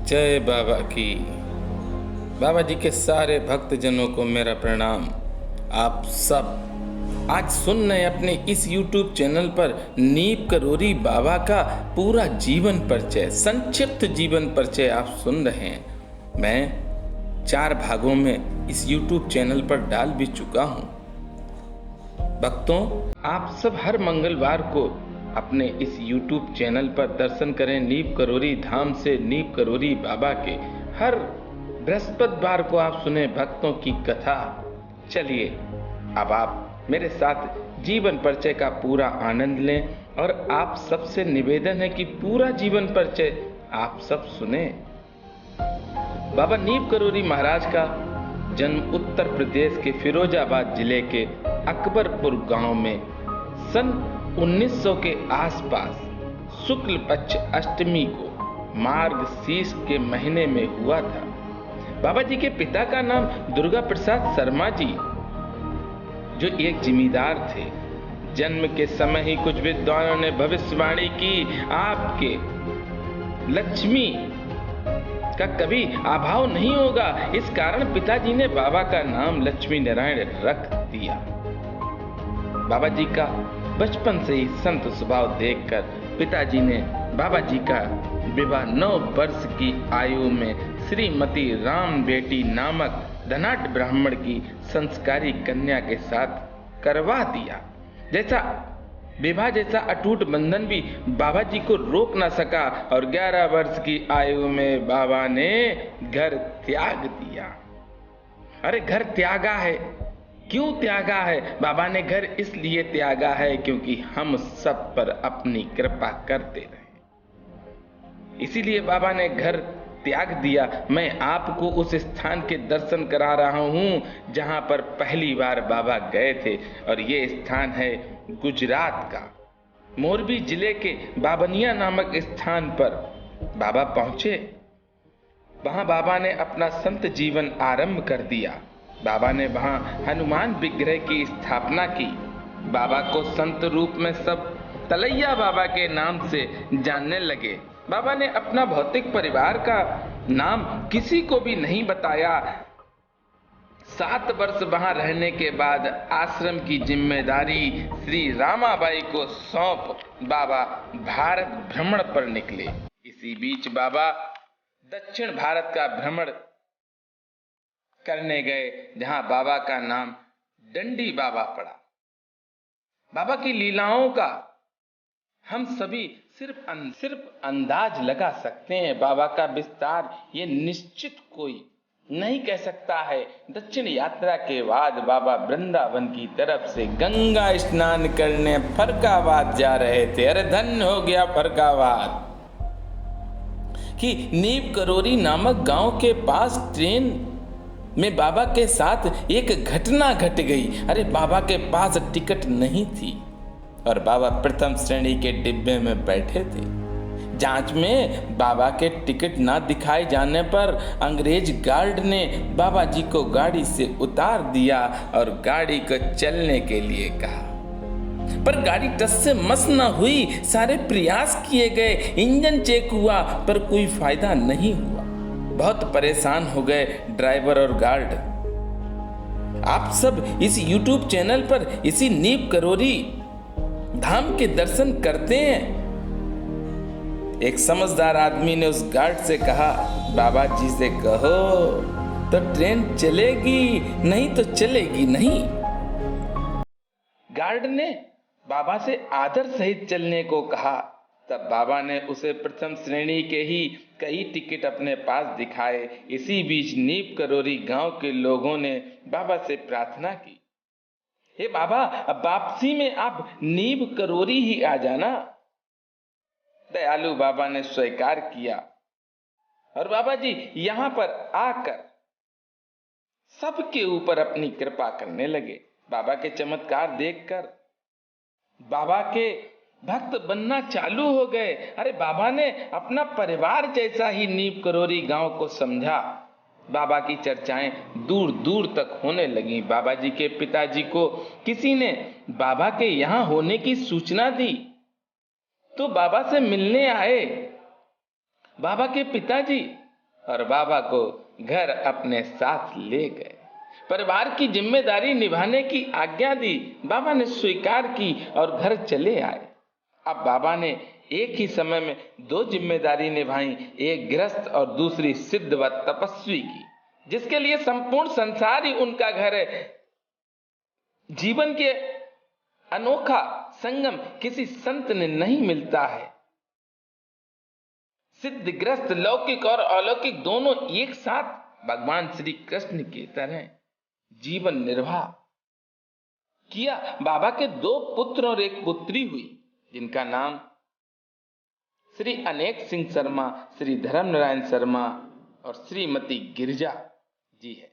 जय बाबा की। बाबा जी के सारे भक्तजनों को मेरा प्रणाम। आप सब आज सुन रहे अपने इस YouTube चैनल पर नीप करोरी बाबा का पूरा जीवन परिचय, संक्षिप्त जीवन परिचय आप सुन रहे हैं। मैं 4 भागों में इस YouTube चैनल पर डाल भी चुका हूँ। भक्तों, आप सब हर मंगलवार को अपने इस YouTube चैनल पर दर्शन करें नीप करोरी धाम से नीप करोरी बाबा के। हर बृहस्पतिवार को आप सुने भक्तों की कथा। चलिए अब आप मेरे साथ जीवन परिचय का पूरा आनंद लें और आप सबसे निवेदन है कि पूरा जीवन परिचय आप सब सुने। बाबा नीप करोरी महाराज का जन्म उत्तर प्रदेश के फिरोजाबाद जिले के अकबरपुर गांव में सन 1900 के आसपास शुक्ल पक्ष अष्टमी को मार्गशीर्ष के महीने में हुआ था। बाबा जी के पिता का नाम दुर्गा प्रसाद शर्मा जी, जो एक जमींदार थे। जन्म के समय ही कुछ विद्वानों ने भविष्यवाणी की, आपके लक्ष्मी का कभी अभाव नहीं होगा। इस कारण पिताजी ने बाबा का नाम लक्ष्मी नारायण रख दिया। बाबा जी का बचपन से ही संत स्वभाव देखकर पिताजी ने बाबा जी का विवाह 9 वर्ष की आयु में श्रीमती राम बेटी नामक धनाढ्य ब्राह्मण की संस्कारी कन्या के साथ करवा दिया। विवाह जैसा अटूट बंधन भी बाबा जी को रोक न सका और 11 वर्ष की आयु में बाबा ने घर त्याग दिया। अरे घर त्यागा है, क्यों त्यागा है? बाबा ने घर इसलिए त्यागा है क्योंकि हम सब पर अपनी कृपा करते रहे, इसीलिए बाबा ने घर त्याग दिया। मैं आपको उस स्थान के दर्शन करा रहा हूं जहां पर पहली बार बाबा गए थे, और ये स्थान है गुजरात का मोरबी जिले के बाबनिया नामक स्थान पर बाबा पहुंचे। वहां बाबा ने अपना संत जीवन आरंभ कर दिया। बाबा ने वहां हनुमान विग्रह की स्थापना की। बाबा को संत रूप में सब तलैया बाबा के नाम से जानने लगे। बाबा ने अपना भौतिक परिवार का नाम किसी को भी नहीं बताया। 7 वर्ष वहां रहने के बाद आश्रम की जिम्मेदारी श्री रामाबाई को सौंप बाबा भारत भ्रमण पर निकले। इसी बीच बाबा दक्षिण भारत का भ्रमण करने गए, जहां बाबा का नाम डंडी बाबा पड़ा। बाबा की लीलाओं का हम सभी सिर्फ अंदाज लगा सकते हैं। बाबा का विस्तार ये निश्चित कोई नहीं कह सकता है। दक्षिण यात्रा के बाद बाबा वृंदावन की तरफ से गंगा स्नान करने फरकाबाद जा रहे थे। अरे धन्य हो गया फरकाबाद कि नीप करोरी नामक गांव के पास ट्रेन में बाबा के साथ एक घटना घट गई। अरे बाबा के पास टिकट नहीं थी और बाबा प्रथम श्रेणी के डिब्बे में बैठे थे। जांच में बाबा के टिकट ना दिखाए जाने पर अंग्रेज गार्ड ने बाबा जी को गाड़ी से उतार दिया और गाड़ी को चलने के लिए कहा, पर गाड़ी टस से मस न हुई। सारे प्रयास किए गए, इंजन चेक हुआ पर कोई फायदा नहीं हुआ। बहुत परेशान हो गए ड्राइवर और गार्ड। आप सब इस YouTube चैनल पर इसी नीप करोरी धाम के दर्शन करते हैं। एक समझदार आदमी ने उस गार्ड से कहा, बाबा जी से कहो तो ट्रेन चलेगी, नहीं तो चलेगी नहीं। गार्ड ने बाबा से आदर सहित चलने को कहा। तब बाबा ने उसे प्रथम श्रेणी के ही कई टिकट अपने पास दिखाए। इसी बीच नीप करोरी गांव के लोगों ने बाबा से प्रार्थना की, हे बाबा, अब वापसी में आप नीप करोरी ही आ जाना। दयालु बाबा ने स्वीकार किया और बाबा जी यहां पर आकर सबके ऊपर अपनी कृपा करने लगे। बाबा के चमत्कार देखकर बाबा के भक्त बनना चालू हो गए। अरे बाबा ने अपना परिवार जैसा ही नीप करोरी गांव को समझा। बाबा की चर्चाएं दूर दूर तक होने लगी। बाबा जी के पिताजी को किसी ने बाबा के यहां होने की सूचना दी तो बाबा से मिलने आए। बाबा के पिताजी और बाबा को घर अपने साथ ले गए। परिवार की जिम्मेदारी निभाने की आज्ञा दी, बाबा ने स्वीकार की और घर चले आए। अब बाबा ने एक ही समय में दो जिम्मेदारी निभाई, एक गृहस्थ और दूसरी सिद्ध व तपस्वी की, जिसके लिए संपूर्ण संसार ही उनका घर है। जीवन के अनोखा संगम किसी संत ने नहीं मिलता है। सिद्ध गृहस्थ, लौकिक और अलौकिक दोनों एक साथ भगवान श्री कृष्ण की तरह जीवन निर्वाह किया। बाबा के दो पुत्र और एक पुत्री हुई, जिनका नाम श्री अनेक सिंह शर्मा, श्री धर्म नारायण शर्मा और श्रीमती गिरिजा जी है।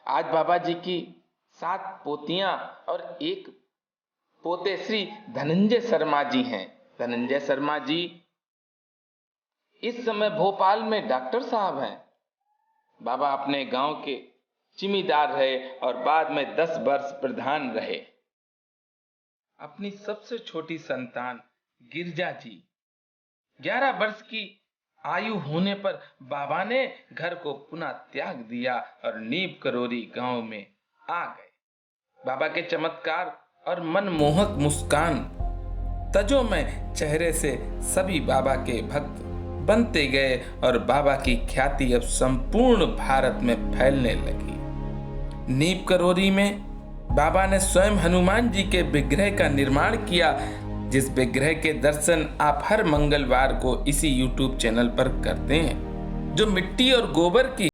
आज बाबा जी की 7 पोतियां और एक पोते श्री धनंजय शर्मा जी हैं। धनंजय शर्मा जी इस समय भोपाल में डॉक्टर साहब हैं। बाबा अपने गांव के जिम्मेदार रहे और बाद में 10 वर्ष प्रधान रहे। अपनी सबसे छोटी संतान गिरजा जी 11 वर्ष की आयु होने पर बाबा ने घर को पुनः त्याग दिया और नीम करोरी गांव में आ गए। बाबा के चमत्कार और मनमोहक मुस्कान तजो में चेहरे से सभी बाबा के भक्त बनते गए और बाबा की ख्याति अब संपूर्ण भारत में फैलने लगी। नीम करोरी में बाबा ने स्वयं हनुमान जी के विग्रह का निर्माण किया, जिस विग्रह के दर्शन आप हर मंगलवार को इसी YouTube चैनल पर करते हैं, जो मिट्टी और गोबर की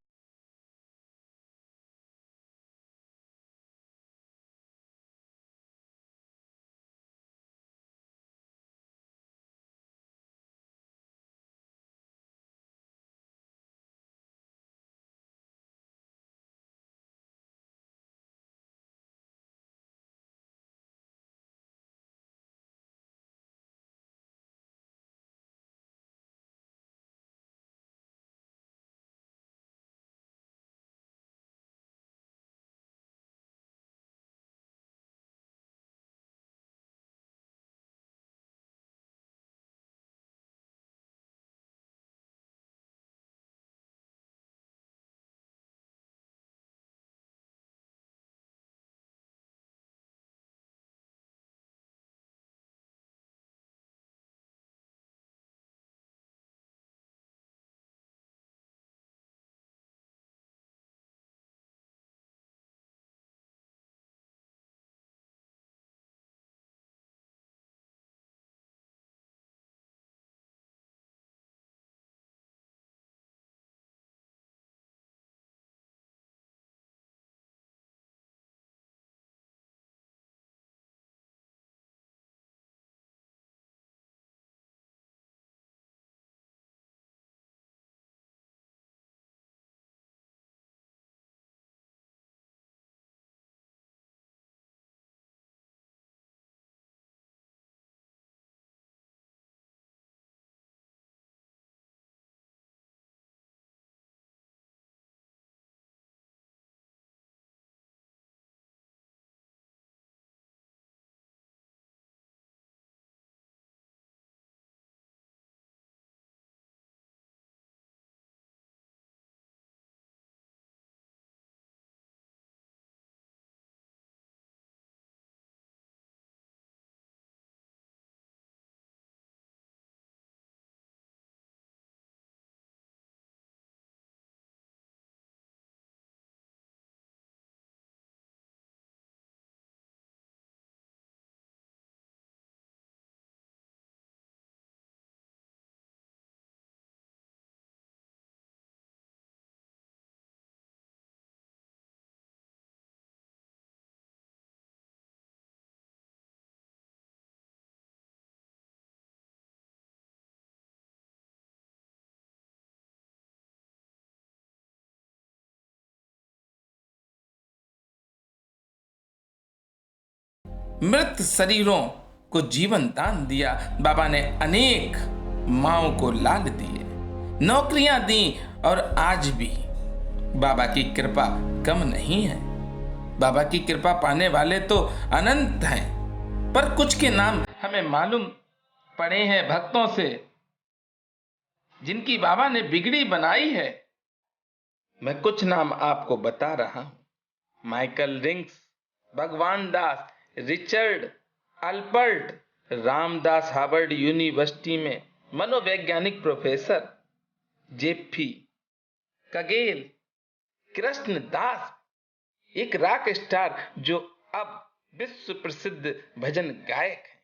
मृत शरीरों को जीवन दान दिया। बाबा ने अनेक माओं को लाल दिए, नौकरियां दी और आज भी बाबा की कृपा कम नहीं है। बाबा की कृपा पाने वाले तो अनंत हैं, पर कुछ के नाम हमें मालूम पड़े हैं भक्तों से, जिनकी बाबा ने बिगड़ी बनाई है। मैं कुछ नाम आपको बता रहा हूं। माइकल रिंग्स, भगवान दास, रिचर्ड अल्पर्ट, रामदास हार्वर्ड यूनिवर्सिटी में मनोवैज्ञानिक प्रोफेसर, जेफी कगेल, कृष्ण दास, एक रॉक स्टार जो अब विश्व प्रसिद्ध भजन गायक हैं,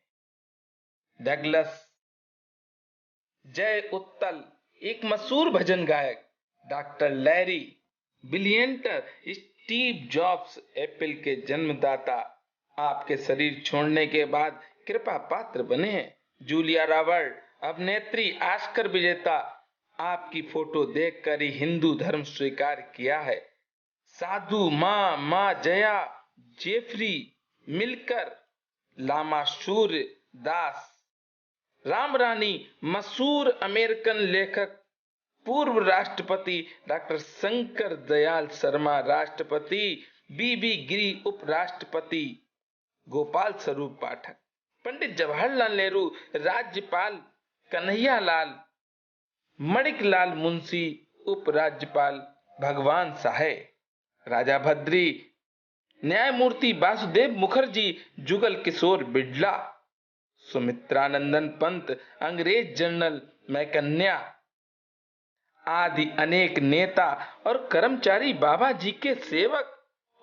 डगलस, जय उत्तल, एक मशहूर भजन गायक, doctor Larry Brilliant, Steve Jobs, Apple के जन्मदाता, आपके शरीर छोड़ने के बाद कृपा पात्र बने हैं, जूलिया रॉबर्ट, अभिनेत्री, ऑस्कर विजेता, आपकी फोटो देखकर ही हिंदू धर्म स्वीकार किया है, साधु माँ जया, जेफरी मिलकर, लामा सूर्य दास, राम रानी, मशहूर अमेरिकन लेखक, पूर्व राष्ट्रपति डॉक्टर शंकर दयाल शर्मा राष्ट्रपति, बीबी गिरी उपराष्ट्रपति, गोपाल स्वरूप पाठक, पंडित जवाहरलाल नेहरू, राज्यपाल कन्हैया लाल, मणिकलाल मुंशी, उपराज्यपाल भगवान सहाय, राजा भद्री, न्यायमूर्ति वासुदेव मुखर्जी, जुगल किशोर बिड़ला, सुमित्रानंदन पंत, अंग्रेज जनरल मैकन्या आदि अनेक नेता और कर्मचारी बाबा जी के सेवक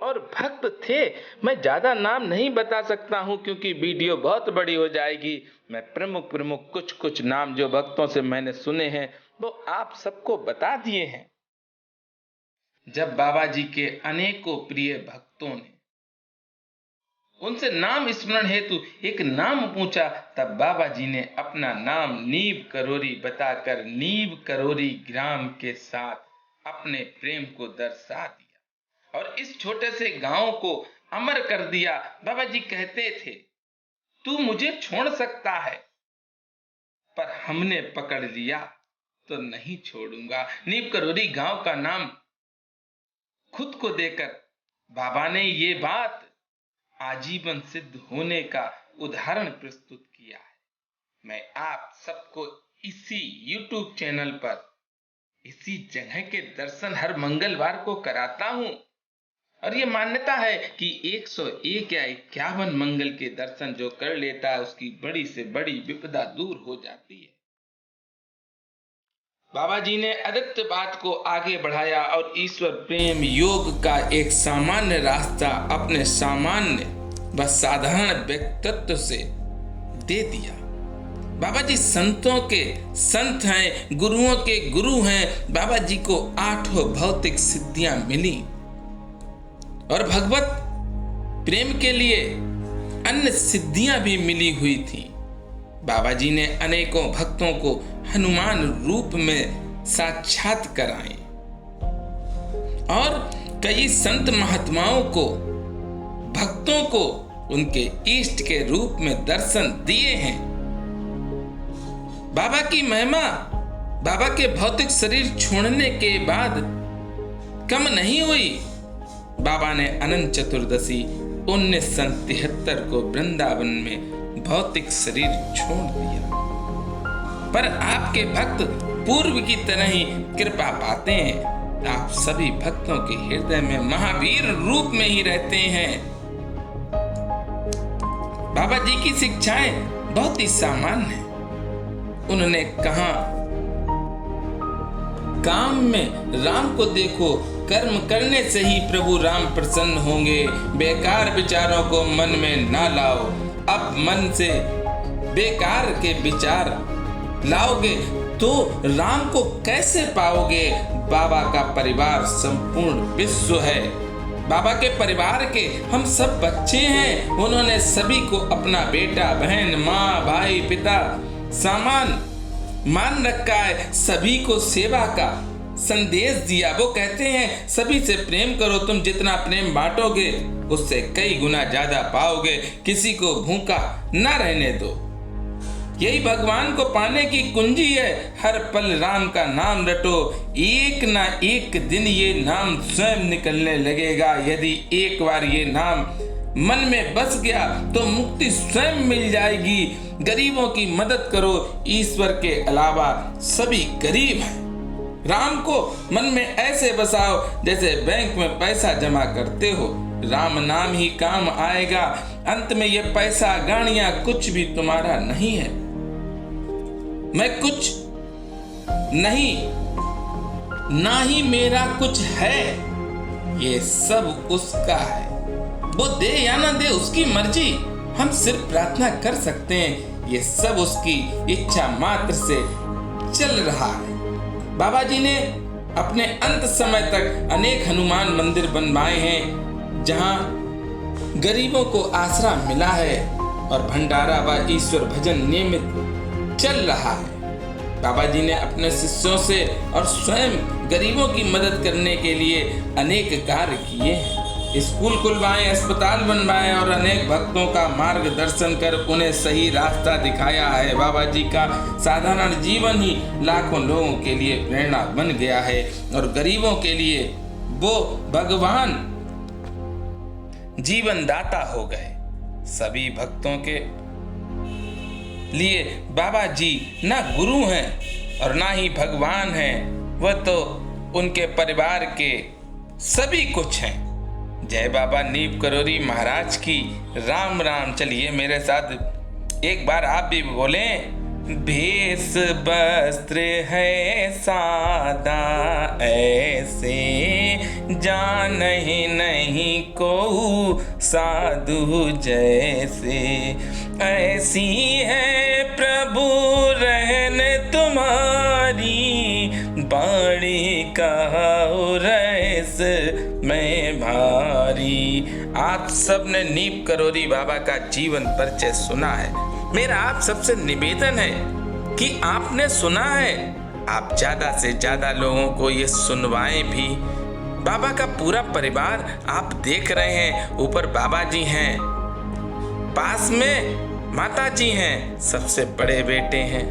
और भक्त थे। मैं ज्यादा नाम नहीं बता सकता हूं क्योंकि वीडियो बहुत बड़ी हो जाएगी। मैं प्रमुख कुछ नाम जो भक्तों से मैंने सुने हैं वो आप सबको बता दिए हैं। जब बाबा जी के अनेकों प्रिय भक्तों ने उनसे नाम स्मरण हेतु एक नाम पूछा, तब बाबा जी ने अपना नाम नीव करोरी बताकर नीव करोरी ग्राम के साथ अपने प्रेम को दर्शा दिया और इस छोटे से गांव को अमर कर दिया। बाबा जी कहते थे, तू मुझे छोड़ सकता है पर हमने पकड़ लिया तो नहीं छोड़ूंगा। नीव करोरी गांव का नाम खुद को देकर बाबा ने ये बात आजीवन सिद्ध होने का उदाहरण प्रस्तुत किया है। मैं आप सबको इसी YouTube चैनल पर इसी जगह के दर्शन हर मंगलवार को कराता हूं और ये मान्यता है कि 101 या 51 मंगल के दर्शन जो कर लेता है उसकी बड़ी से बड़ी विपदा दूर हो जाती है। बाबा जी ने आदित्यवाद को आगे बढ़ाया और ईश्वर प्रेम योग का एक सामान्य रास्ता अपने सामान्य व साधारण व्यक्तित्व से दे दिया। बाबा जी संतों के संत हैं, गुरुओं के गुरु हैं। बाबा जी को 8 भौतिक सिद्धियां मिली और भगवत प्रेम के लिए अन्य सिद्धियां भी मिली हुई थी। बाबा जी ने अनेकों भक्तों को हनुमान रूप में साक्षात कराए और कई संत महात्माओं को भक्तों को उनके इष्ट के रूप में दर्शन दिए हैं। बाबा की महिमा बाबा के भौतिक शरीर छोड़ने के बाद कम नहीं हुई। बाबा ने अनंत चतुर्दशी 1973 को वृंदावन में भौतिक शरीर छोड़ दिया, पर आपके भक्त पूर्व की तरह ही कृपा पाते हैं। आप सभी भक्तों के हृदय में महावीर रूप में ही रहते हैं। बाबा जी की शिक्षाएं बहुत ही सामान्य हैं। उन्होंने कहा, काम में राम को देखो, कर्म करने से ही प्रभु राम प्रसन्न होंगे। बेकार विचारों को मन में ना लाओ। अब मन से बेकार के विचार लाओगे तो राम को कैसे पाओगे। बाबा का परिवार संपूर्ण विश्व है। बाबा के परिवार के हम सब बच्चे हैं। उन्होंने सभी को अपना बेटा, बहन, माँ, भाई, पिता सामान मान रखा है। सभी को सेवा का संदेश दिया। वो कहते हैं सभी से प्रेम करो, तुम जितना प्रेम बांटोगे उससे कई गुना ज्यादा पाओगे। किसी को भूखा न रहने दो। यही भगवान को पाने की कुंजी है। हर पल राम का नाम रटो, एक ना एक दिन ये नाम स्वयं निकलने लगेगा। यदि एक बार ये नाम मन में बस गया तो मुक्ति स्वयं मिल जाएगी। गरीबों की मदद करो, ईश्वर के अलावा सभी गरीब हैं। राम को मन में ऐसे बसाओ जैसे बैंक में पैसा जमा करते हो। राम नाम ही काम आएगा। अंत में ये पैसा, गाड़ियां कुछ भी तुम्हारा नहीं है। मैं कुछ नहीं, ना ही मेरा कुछ है, ये सब उसका है। वो दे या ना दे उसकी मर्जी, हम सिर्फ प्रार्थना कर सकते हैं। ये सब उसकी इच्छा मात्र से चल रहा है। बाबा जी ने अपने अंत समय तक अनेक हनुमान मंदिर बनवाए हैं, जहां गरीबों को आसरा मिला है और भंडारा व ईश्वर भजन नियमित चल रहा है। बाबा जी ने अपने शिष्यों से और स्वयं गरीबों की मदद करने के लिए अनेक कार्य किए हैं। स्कूल खुलवाए, अस्पताल बनवाए और अनेक भक्तों का मार्गदर्शन कर उन्हें सही रास्ता दिखाया है। बाबा जी का साधारण जीवन ही लाखों लोगों के लिए प्रेरणा बन गया है और गरीबों के लिए वो भगवान जीवन दाता हो गए। सभी भक्तों के लिए बाबा जी ना गुरु हैं और ना ही भगवान हैं, वह तो उनके परिवार के सभी कुछ हैं। जय बाबा नीम करोरी महाराज की। राम राम। चलिए मेरे साथ एक बार आप भी बोलें। भेष वस्त्र है सादा, ऐसे जानहि नहीं को साधु जैसे। ऐसी है प्रभु रहन तुम्हारी, बाणी कहो रैस में भारी। आप सब ने नीम करोरी बाबा का जीवन परिचय सुना है। मेरा आप सबसे निवेदन है कि आपने सुना है, आप ज्यादा से ज्यादा लोगों को ये सुनवाएं भी। बाबा का पूरा परिवार आप देख रहे हैं। ऊपर बाबा जी हैं, पास में माता जी हैं, सबसे बड़े बेटे हैं,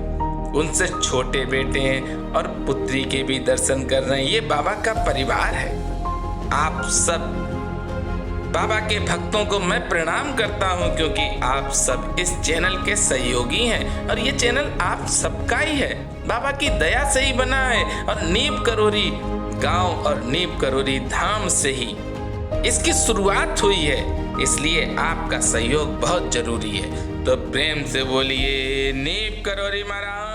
उनसे छोटे बेटे हैं और पुत्री के भी दर्शन कर रहे हैं। ये बाबा का परिवार है। आप सब बाबा के भक्तों को मैं प्रणाम करता हूं, क्योंकि आप सब इस चैनल के सहयोगी हैं और ये चैनल आप सबका ही है। बाबा की दया से ही बना है और नीम करोरी गांव और नीम करोरी धाम से ही इसकी शुरुआत हुई है, इसलिए आपका सहयोग बहुत जरूरी है। तो प्रेम से बोलिए नीम करोरी महाराज।